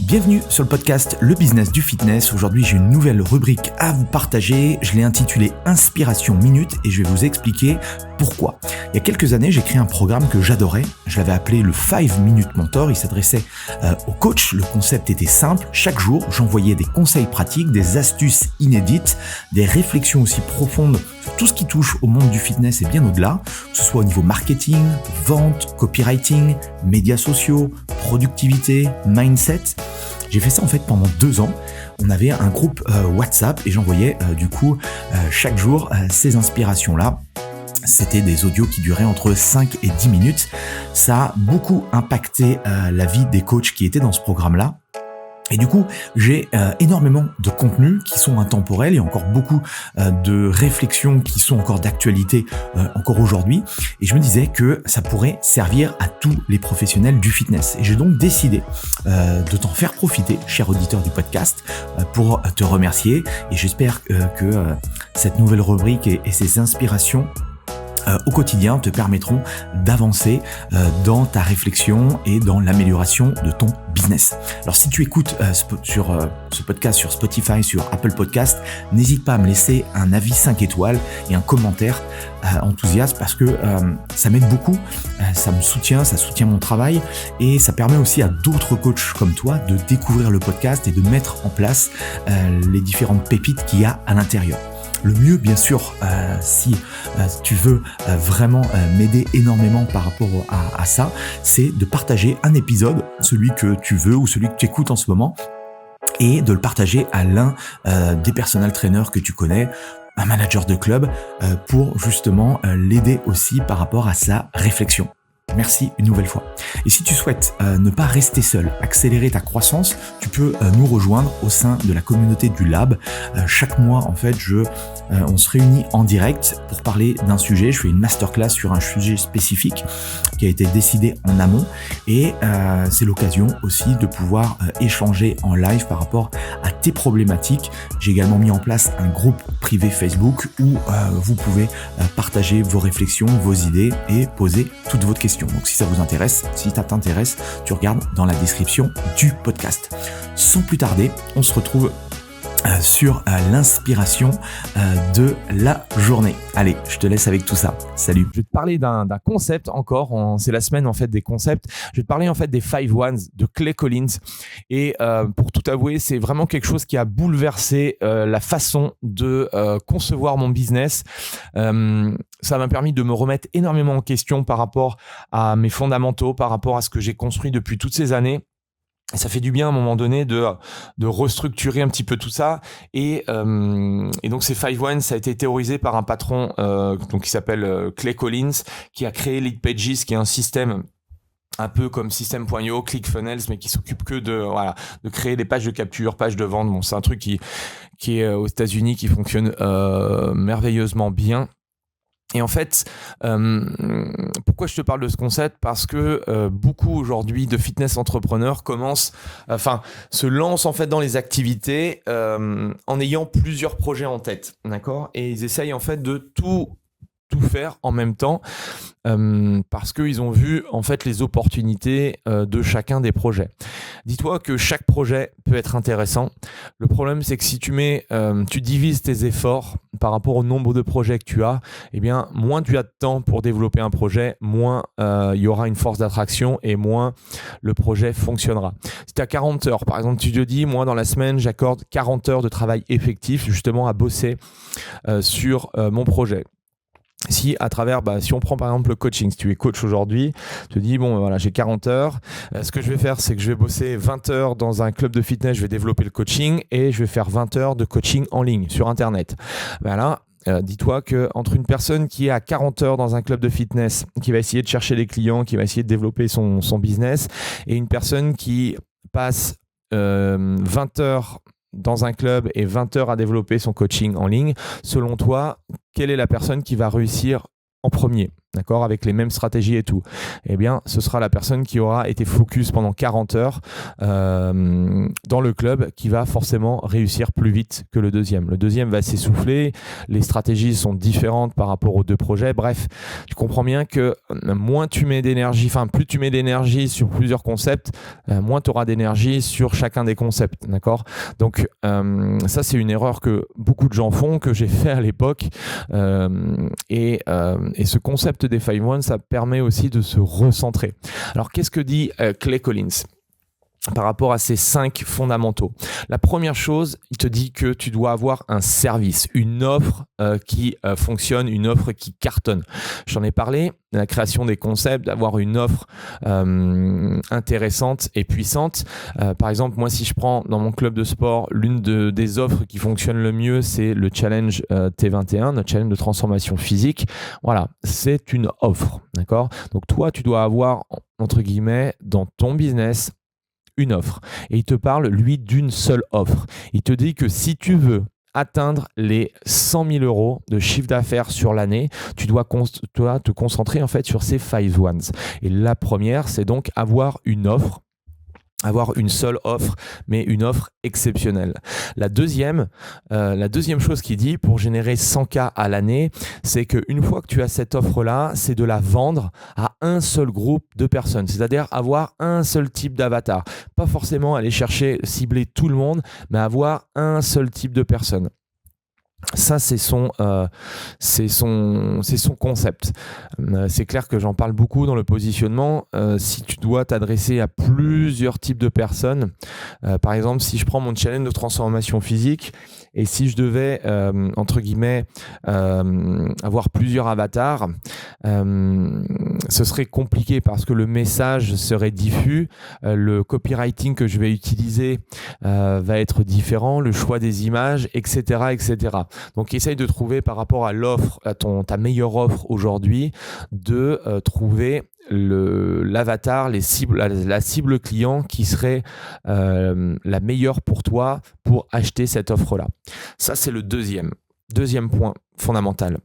Bienvenue sur le podcast Le Business du Fitness. Aujourd'hui, j'ai une nouvelle rubrique à vous partager. Je l'ai intitulée Inspiration Minute et je vais vous expliquer pourquoi. Il y a quelques années, j'ai créé un programme que j'adorais. Je l'avais appelé le 5 Minute Mentor. Il s'adressait aux coachs. Le concept était simple. Chaque jour, j'envoyais des conseils pratiques, des astuces inédites, des réflexions aussi profondes sur tout ce qui touche au monde du fitness et bien au-delà, que ce soit au niveau marketing, vente, copywriting, médias sociaux, productivité, mindset. J'ai fait ça en fait pendant 2 ans. On avait un groupe WhatsApp et j'envoyais chaque jour ces inspirations-là. C'était des audios qui duraient entre 5 et 10 minutes. Ça a beaucoup impacté la vie des coachs qui étaient dans ce programme-là. Et du coup, j'ai énormément de contenus qui sont intemporels. Il y a encore beaucoup de réflexions qui sont encore d'actualité encore aujourd'hui. Et je me disais que ça pourrait servir à tous les professionnels du fitness. Et j'ai donc décidé de t'en faire profiter, cher auditeur du podcast, pour te remercier. Et j'espère que cette nouvelle rubrique et ces inspirations au quotidien te permettront d'avancer dans ta réflexion et dans l'amélioration de ton business. Alors si tu écoutes ce podcast sur Spotify, sur Apple Podcast, n'hésite pas à me laisser un avis 5 étoiles et un commentaire enthousiaste parce que ça m'aide beaucoup, ça me soutient, ça soutient mon travail et ça permet aussi à d'autres coachs comme toi de découvrir le podcast et de mettre en place les différentes pépites qu'il y a à l'intérieur. Le mieux, bien sûr, si tu veux vraiment m'aider énormément par rapport à ça, c'est de partager un épisode, celui que tu veux ou celui que tu écoutes en ce moment, et de le partager à l'un des personal trainers que tu connais, un manager de club, pour justement l'aider aussi par rapport à sa réflexion. Merci une nouvelle fois. Et si tu souhaites ne pas rester seul, accélérer ta croissance, tu peux nous rejoindre au sein de la communauté du Lab. Chaque mois, en fait, on se réunit en direct pour parler d'un sujet. Je fais une masterclass sur un sujet spécifique qui a été décidé en amont. Et c'est l'occasion aussi de pouvoir échanger en live par rapport à tes problématiques. J'ai également mis en place un groupe privé Facebook où vous pouvez partager vos réflexions, vos idées et poser toutes vos questions. Donc si ça vous intéresse, si ça t'intéresse, tu regardes dans la description du podcast. Sans plus tarder, on se retrouve sur l'inspiration de la journée. Allez, je te laisse avec tout ça. Salut. Je vais te parler d'un concept encore. C'est la semaine en fait des concepts. Je vais te parler en fait des 5 Ones de Clay Collins. Et pour tout avouer, c'est vraiment quelque chose qui a bouleversé la façon de concevoir mon business. Ça m'a permis de me remettre énormément en question par rapport à mes fondamentaux, par rapport à ce que j'ai construit depuis toutes ces années. Et ça fait du bien à un moment donné de restructurer un petit peu tout ça. Et donc ces 5 Ones, ça a été théorisé par un patron qui s'appelle Clay Collins, qui a créé Lead Pages, qui est un système un peu comme System.io, ClickFunnels, mais qui s'occupe que de créer des pages de capture, pages de vente. Bon, c'est un truc qui est aux États-Unis, qui fonctionne merveilleusement bien. Et en fait, pourquoi je te parle de ce concept ? Parce que beaucoup aujourd'hui de fitness entrepreneurs se lancent en fait dans les activités en ayant plusieurs projets en tête, d'accord ? Et ils essayent en fait de tout faire en même temps parce qu'ils ont vu en fait les opportunités de chacun des projets. Dis-toi que chaque projet peut être intéressant. Le problème, c'est que si tu divises tes efforts par rapport au nombre de projets que tu as, eh bien, moins tu as de temps pour développer un projet, moins il y aura une force d'attraction et moins le projet fonctionnera. Si tu as 40 heures, par exemple, tu te dis, moi, dans la semaine, j'accorde 40 heures de travail effectif justement à bosser sur mon projet. Si on prend par exemple le coaching, si tu es coach aujourd'hui, tu te dis j'ai 40 heures, ce que je vais faire c'est que je vais bosser 20 heures dans un club de fitness, je vais développer le coaching et je vais faire 20 heures de coaching en ligne sur internet. Dis-toi qu'entre une personne qui est à 40 heures dans un club de fitness, qui va essayer de chercher des clients, qui va essayer de développer son business, et une personne qui passe 20 heures dans un club et 20 heures à développer son coaching en ligne, selon toi, quelle est la personne qui va réussir en premier ? d'accord, avec les mêmes stratégies et tout, eh bien, ce sera la personne qui aura été focus pendant 40 heures dans le club qui va forcément réussir plus vite que le deuxième. Le deuxième va s'essouffler, les stratégies sont différentes par rapport aux deux projets. Bref, tu comprends bien que moins tu mets d'énergie, plus tu mets d'énergie sur plusieurs concepts, moins tu auras d'énergie sur chacun des concepts, d'accord? Donc ça, c'est une erreur que beaucoup de gens font, que j'ai fait à l'époque, et ce concept des 5-1, ça permet aussi de se recentrer. Alors, qu'est-ce que dit Clay Collins par rapport à ces 5 fondamentaux? La première chose, il te dit que tu dois avoir un service, une offre qui fonctionne, une offre qui cartonne. J'en ai parlé, la création des concepts, d'avoir une offre intéressante et puissante. Par exemple, moi, si je prends dans mon club de sport, l'une des offres qui fonctionne le mieux, c'est le challenge T21, notre challenge de transformation physique. Voilà, c'est une offre, d'accord? Donc toi, tu dois avoir, entre guillemets, dans ton business, une offre. Et il te parle, lui, d'une seule offre. Il te dit que si tu veux atteindre les 100 000 euros de chiffre d'affaires sur l'année, tu dois te concentrer en fait sur ces 5-1s. Et la première, c'est donc avoir une offre. Avoir une seule offre, mais une offre exceptionnelle. La deuxième chose qu'il dit pour générer 100K à l'année, c'est qu'une fois que tu as cette offre-là, c'est de la vendre à un seul groupe de personnes, c'est-à-dire avoir un seul type d'avatar. Pas forcément aller chercher, cibler tout le monde, mais avoir un seul type de personne. Ça, c'est son concept. C'est clair que j'en parle beaucoup dans le positionnement. Si tu dois t'adresser à plusieurs types de personnes, par exemple, si je prends mon challenge de transformation physique et si je devais, entre guillemets, avoir plusieurs avatars, ce serait compliqué parce que le message serait diffus, le copywriting que je vais utiliser va être différent, le choix des images, etc., etc. Donc, essaye de trouver par rapport à l'offre, à ta meilleure offre aujourd'hui, de trouver l'avatar, la cible client qui serait la meilleure pour toi pour acheter cette offre-là. Ça, c'est le deuxième point fondamental.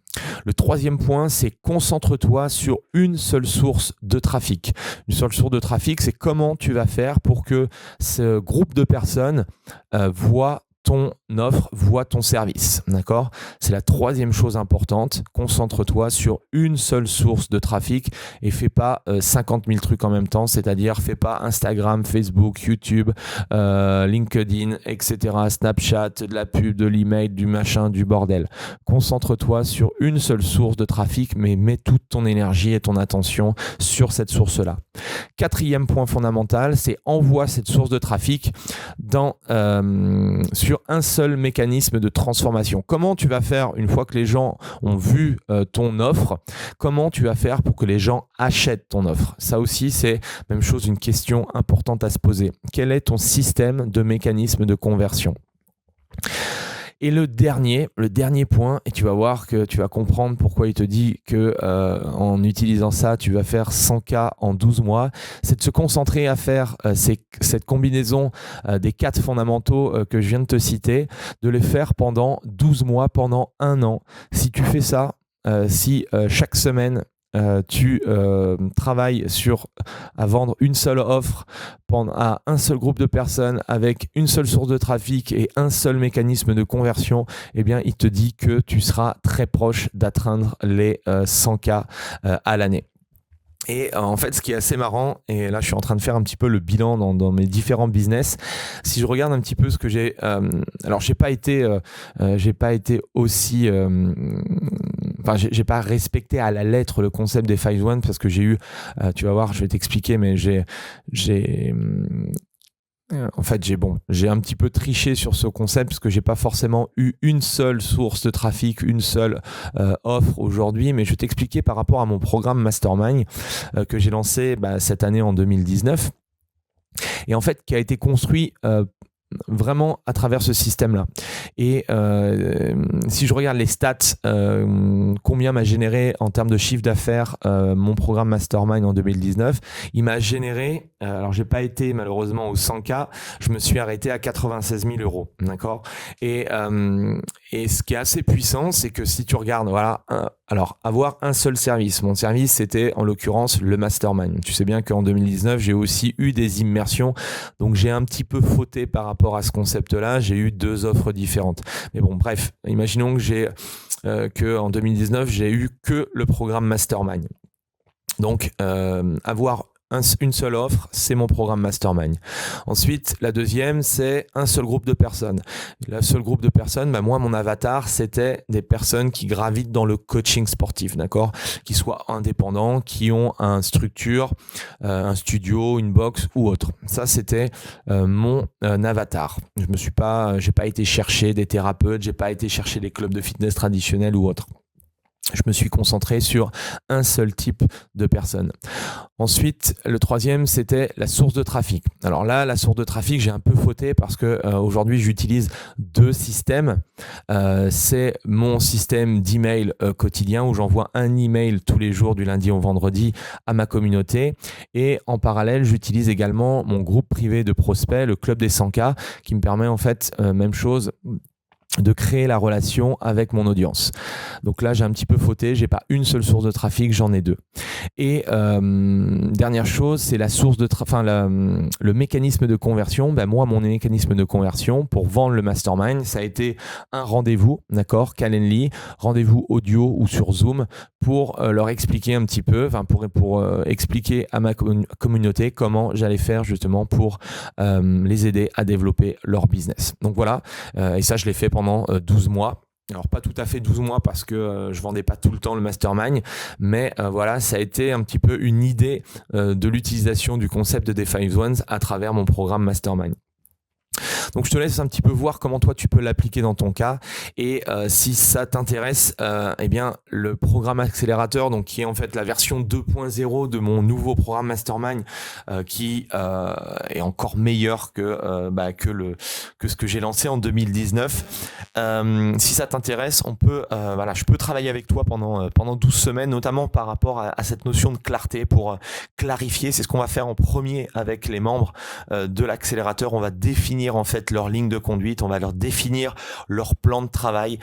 Le troisième point, c'est concentre-toi sur une seule source de trafic. Une seule source de trafic, c'est comment tu vas faire pour que ce groupe de personnes voit ton offre, voit ton service, d'accord? C'est la troisième chose importante. Concentre-toi sur une seule source de trafic et fais pas 50 000 trucs en même temps, c'est-à-dire fais pas Instagram, Facebook, YouTube, LinkedIn, etc., Snapchat, de la pub, de l'email, du machin, du bordel. Concentre-toi sur une seule source de trafic, mais mets toute ton énergie et ton attention sur cette source-là. Quatrième point fondamental, c'est envoie cette source de trafic sur un seul mécanisme de transformation. Comment tu vas faire une fois que les gens ont vu ton offre? Comment tu vas faire pour que les gens achètent ton offre? Ça aussi, c'est même chose, une question importante à se poser. Quel est ton système de mécanisme de conversion? Et le dernier point, et tu vas voir que tu vas comprendre pourquoi il te dit que en utilisant ça, tu vas faire 100K en 12 mois, c'est de se concentrer à faire cette combinaison des 4 fondamentaux que je viens de te citer, de les faire pendant 12 mois, pendant 1 an. Si tu fais ça, si chaque semaine, tu travailles à vendre une seule offre à un seul groupe de personnes avec une seule source de trafic et un seul mécanisme de conversion, eh bien, il te dit que tu seras très proche d'atteindre les 100K à l'année. Et en fait, ce qui est assez marrant, et là je suis en train de faire un petit peu le bilan dans mes différents business, si je regarde un petit peu ce que j'ai, alors j'ai pas été aussi, j'ai pas respecté à la lettre le concept des 5-1 parce que j'ai eu, tu vas voir, je vais t'expliquer, mais j'ai un petit peu triché sur ce concept parce que j'ai pas forcément eu une seule source de trafic, une seule offre aujourd'hui, mais je vais t'expliquer par rapport à mon programme Mastermind que j'ai lancé cette année en 2019 et en fait qui a été construit vraiment à travers ce système-là. Et si je regarde les stats, combien m'a généré en termes de chiffre d'affaires mon programme Mastermind en 2019, il m'a généré, alors j'ai pas été malheureusement au 100K, je me suis arrêté à 96 000 euros, d'accord? Et ce qui est assez puissant, c'est que si tu regardes, voilà, Alors, avoir un seul service. Mon service, c'était en l'occurrence le mastermind. Tu sais bien qu'en 2019, j'ai aussi eu des immersions. Donc, j'ai un petit peu fauté par rapport à ce concept-là. J'ai eu 2 offres différentes. Mais bon, bref, imaginons que en 2019, j'ai eu que le programme mastermind. Donc, avoir une seule offre, c'est mon programme Mastermind. Ensuite, la deuxième, c'est un seul groupe de personnes. Le seul groupe de personnes, moi, mon avatar, c'était des personnes qui gravitent dans le coaching sportif, d'accord ? Qui soient indépendants, qui ont une structure, un studio, une box ou autre. Ça, c'était mon avatar. J'ai pas été chercher des thérapeutes, j'ai pas été chercher des clubs de fitness traditionnels ou autres. Je me suis concentré sur un seul type de personne. Ensuite, le troisième, c'était la source de trafic. Alors là, la source de trafic, j'ai un peu fauté parce que aujourd'hui, j'utilise 2 systèmes. C'est mon système d'email quotidien où j'envoie un email tous les jours du lundi au vendredi à ma communauté. Et en parallèle, j'utilise également mon groupe privé de prospects, le Club des 100K, qui me permet en fait, même chose, de créer la relation avec mon audience. Donc là, j'ai un petit peu fauté, j'ai pas une seule source de trafic, j'en ai 2. Et dernière chose, c'est la source de le mécanisme de conversion. Moi, mon mécanisme de conversion pour vendre le mastermind, ça a été un rendez-vous, d'accord, Calendly, rendez-vous audio ou sur Zoom pour leur expliquer un petit peu, pour expliquer à ma communauté comment j'allais faire justement pour les aider à développer leur business. Donc voilà, et ça, je l'ai fait pendant 12 mois. Alors pas tout à fait 12 mois parce que je vendais pas tout le temps le mastermind, mais voilà, ça a été un petit peu une idée de l'utilisation du concept de The 5 Ones à travers mon programme mastermind. Donc je te laisse un petit peu voir comment toi tu peux l'appliquer dans ton cas et si ça t'intéresse, eh bien le programme accélérateur, donc qui est en fait la version 2.0 de mon nouveau programme Mastermind, qui est encore meilleur que ce que j'ai lancé en 2019. Si ça t'intéresse, je peux travailler avec toi pendant 12 semaines, notamment par rapport à cette notion de clarté pour clarifier. C'est ce qu'on va faire en premier avec les membres de l'accélérateur. On va définir en fait leur ligne de conduite, on va leur définir leur plan de travail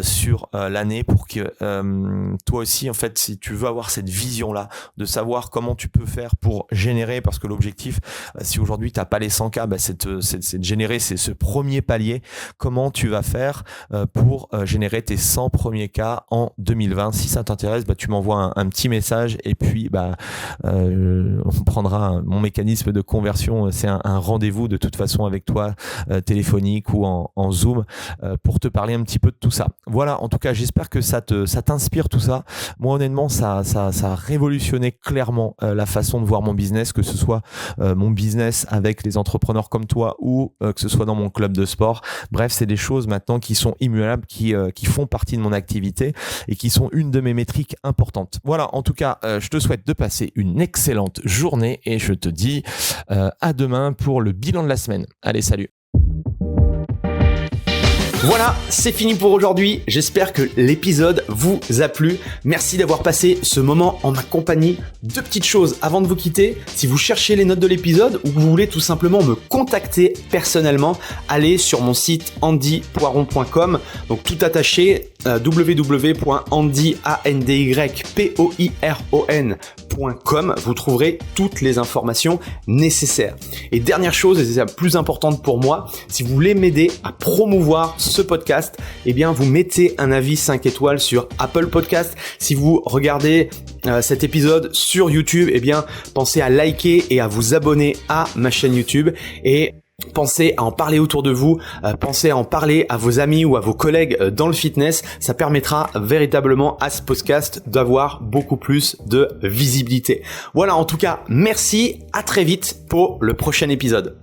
sur l'année pour que toi aussi en fait, si tu veux avoir cette vision là de savoir comment tu peux faire pour générer, parce que l'objectif si aujourd'hui tu n'as pas les 100K, c'est de générer, c'est ce premier palier. Comment tu vas faire pour générer tes 100 premiers cas en 2020? Si ça t'intéresse, tu m'envoies un petit message et puis on prendra mon mécanisme de conversion. C'est un rendez-vous de toute façon avec toi, téléphonique ou en Zoom, pour te parler un petit peu de tout ça. Voilà, en tout cas, j'espère que ça t'inspire tout ça. Moi, honnêtement, ça a révolutionné clairement la façon de voir mon business, que ce soit mon business avec les entrepreneurs comme toi ou que ce soit dans mon club de sport. Bref, c'est des choses maintenant qui sont immuables, qui font partie de mon activité et qui sont une de mes métriques importantes. Voilà, en tout cas, je te souhaite de passer une excellente journée et je te dis à demain pour le bilan de la semaine. Allez, salut! Voilà, c'est fini pour aujourd'hui. J'espère que l'épisode vous a plu. Merci d'avoir passé ce moment en ma compagnie. 2 petites choses avant de vous quitter. Si vous cherchez les notes de l'épisode ou que vous voulez tout simplement me contacter personnellement, allez sur mon site andypoiron.com. Donc tout attaché, www.andypoiron.com. Vous trouverez toutes les informations nécessaires. Et dernière chose, et c'est la plus importante pour moi, si vous voulez m'aider à promouvoir ce podcast, eh bien vous mettez un avis 5 étoiles sur Apple Podcast. Si vous regardez cet épisode sur YouTube, eh bien pensez à liker et à vous abonner à ma chaîne YouTube et pensez à en parler autour de vous, pensez à en parler à vos amis ou à vos collègues dans le fitness. Ça permettra véritablement à ce podcast d'avoir beaucoup plus de visibilité. Voilà, en tout cas, merci, à très vite pour le prochain épisode.